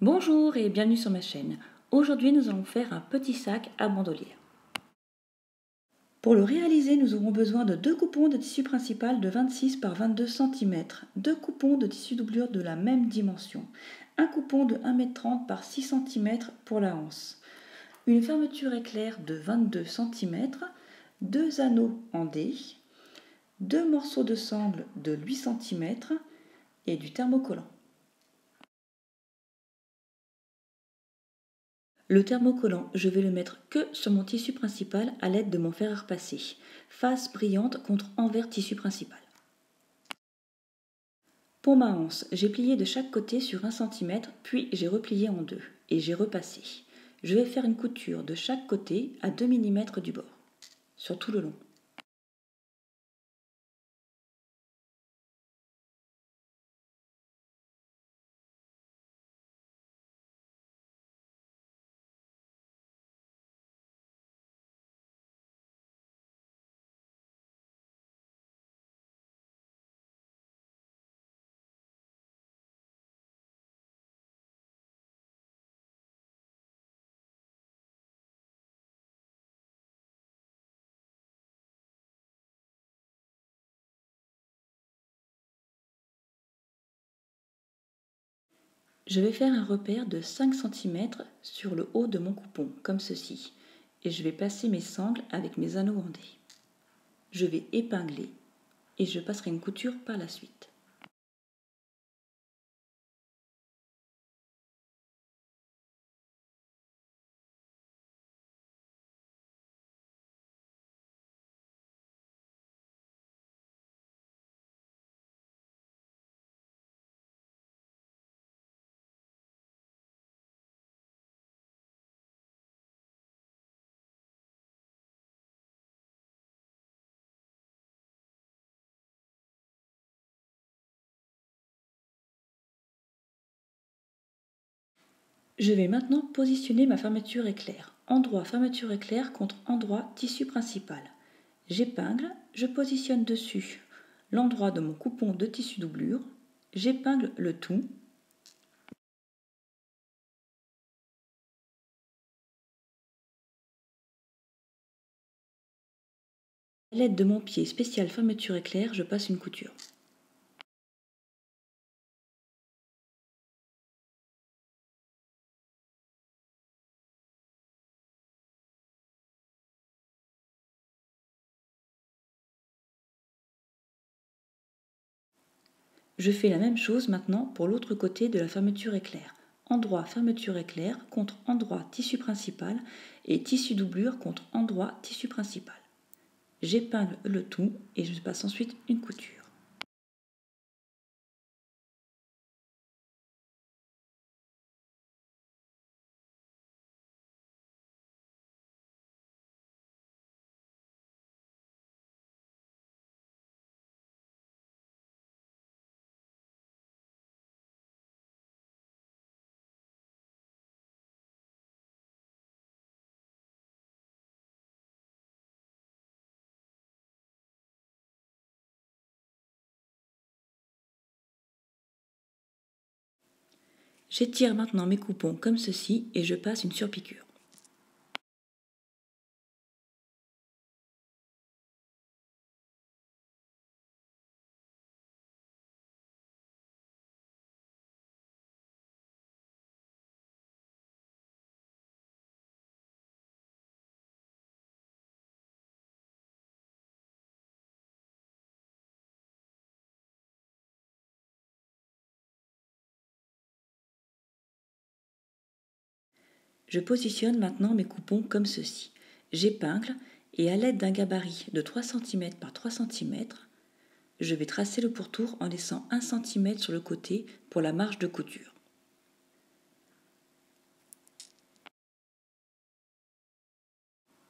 Bonjour et bienvenue sur ma chaîne. Aujourd'hui, nous allons faire un petit sac à bandolière. Pour le réaliser, nous aurons besoin de deux coupons de tissu principal de 26 par 22 cm, deux coupons de tissu doublure de la même dimension, un coupon de 1,30 m par 6 cm pour la anse, une fermeture éclair de 22 cm, deux anneaux en D, deux morceaux de sangle de 8 cm et du thermocollant. Le thermocollant, je vais le mettre que sur mon tissu principal à l'aide de mon fer à repasser. Face brillante contre envers tissu principal. Pour ma anse, j'ai plié de chaque côté sur 1 cm, puis j'ai replié en deux et j'ai repassé. Je vais faire une couture de chaque côté à 2 mm du bord, sur tout le long. Je vais faire un repère de 5 cm sur le haut de mon coupon, comme ceci, et je vais passer mes sangles avec mes anneaux en D. Je vais épingler et je passerai une couture par la suite. Je vais maintenant positionner ma fermeture éclair. Endroit fermeture éclair contre endroit tissu principal. J'épingle, je positionne dessus l'endroit de mon coupon de tissu doublure. J'épingle le tout. À l'aide de mon pied spécial fermeture éclair, je passe une couture. Je fais la même chose maintenant pour l'autre côté de la fermeture éclair. Endroit fermeture éclair contre endroit tissu principal et tissu doublure contre endroit tissu principal. J'épingle le tout et je passe ensuite une couture. J'étire maintenant mes coupons comme ceci et je passe une surpiqûre. Je positionne maintenant mes coupons comme ceci. J'épingle et à l'aide d'un gabarit de 3 cm par 3 cm, je vais tracer le pourtour en laissant 1 cm sur le côté pour la marge de couture.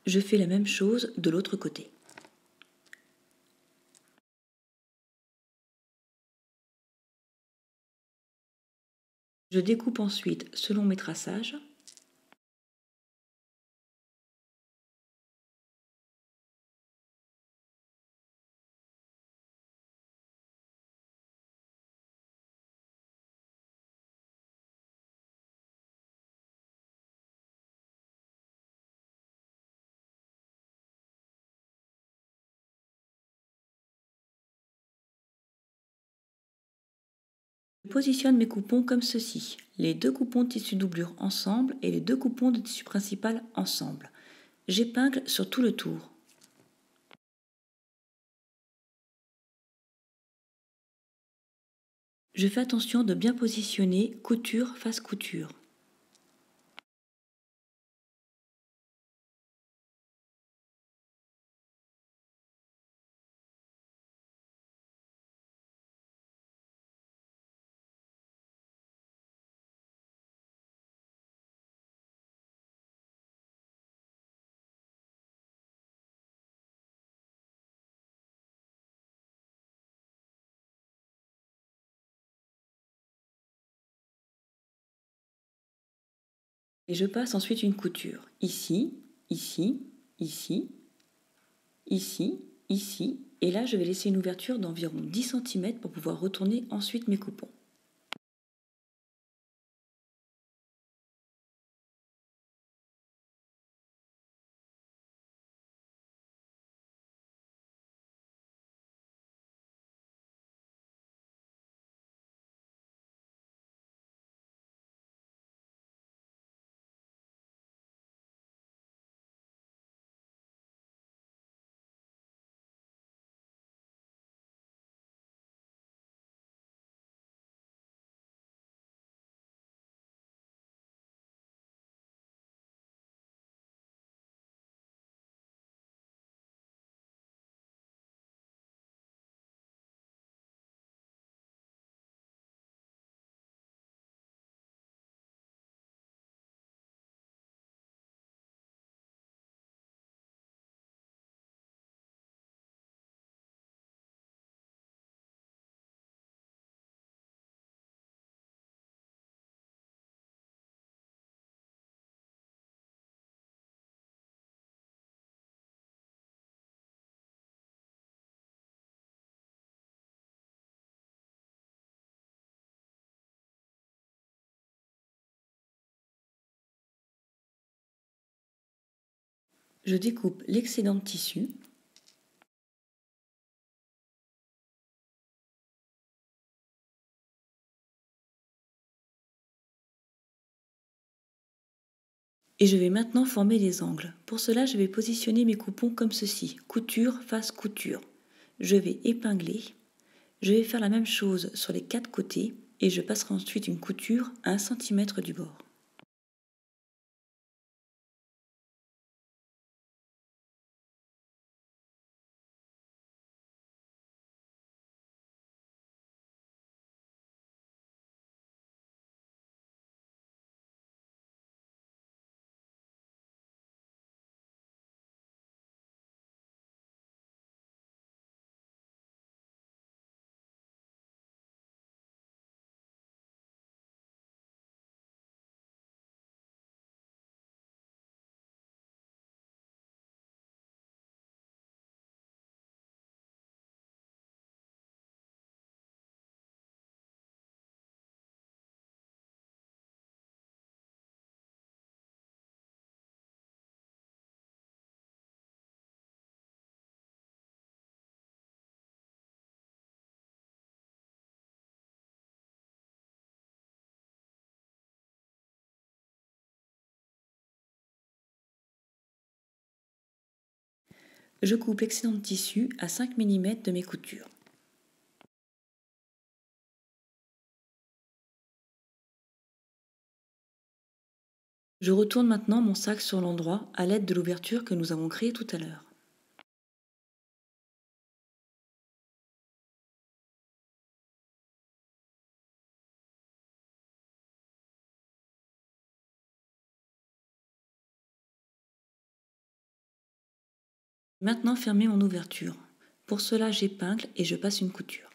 Je fais la même chose de l'autre côté. Je découpe ensuite selon mes traçages. Je positionne mes coupons comme ceci, les deux coupons de tissu doublure ensemble et les deux coupons de tissu principal ensemble. J'épingle sur tout le tour. Je fais attention de bien positionner couture face couture. Et je passe ensuite une couture, ici, ici, ici, ici, ici, et là je vais laisser une ouverture d'environ 10 cm pour pouvoir retourner ensuite mes coupons. Je découpe l'excédent de tissu. Et je vais maintenant former les angles. Pour cela, je vais positionner mes coupons comme ceci, couture face couture. Je vais épingler. Je vais faire la même chose sur les 4 côtés et je passerai ensuite une couture à 1 cm du bord. Je coupe l'excédent de tissu à 5 mm de mes coutures. Je retourne maintenant mon sac sur l'endroit à l'aide de l'ouverture que nous avons créée tout à l'heure. Maintenant fermer mon ouverture. Pour cela, j'épingle et je passe une couture.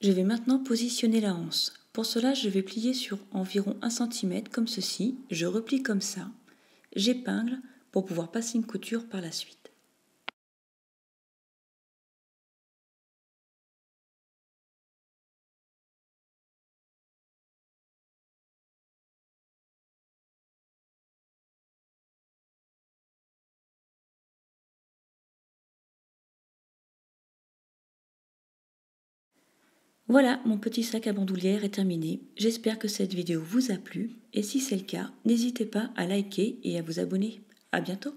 Je vais maintenant positionner la anse. Pour cela, je vais plier sur environ 1 cm comme ceci, je replie comme ça, j'épingle pour pouvoir passer une couture par la suite. Voilà, mon petit sac à bandoulière est terminé. J'espère que cette vidéo vous a plu et si c'est le cas, n'hésitez pas à liker et à vous abonner. À bientôt!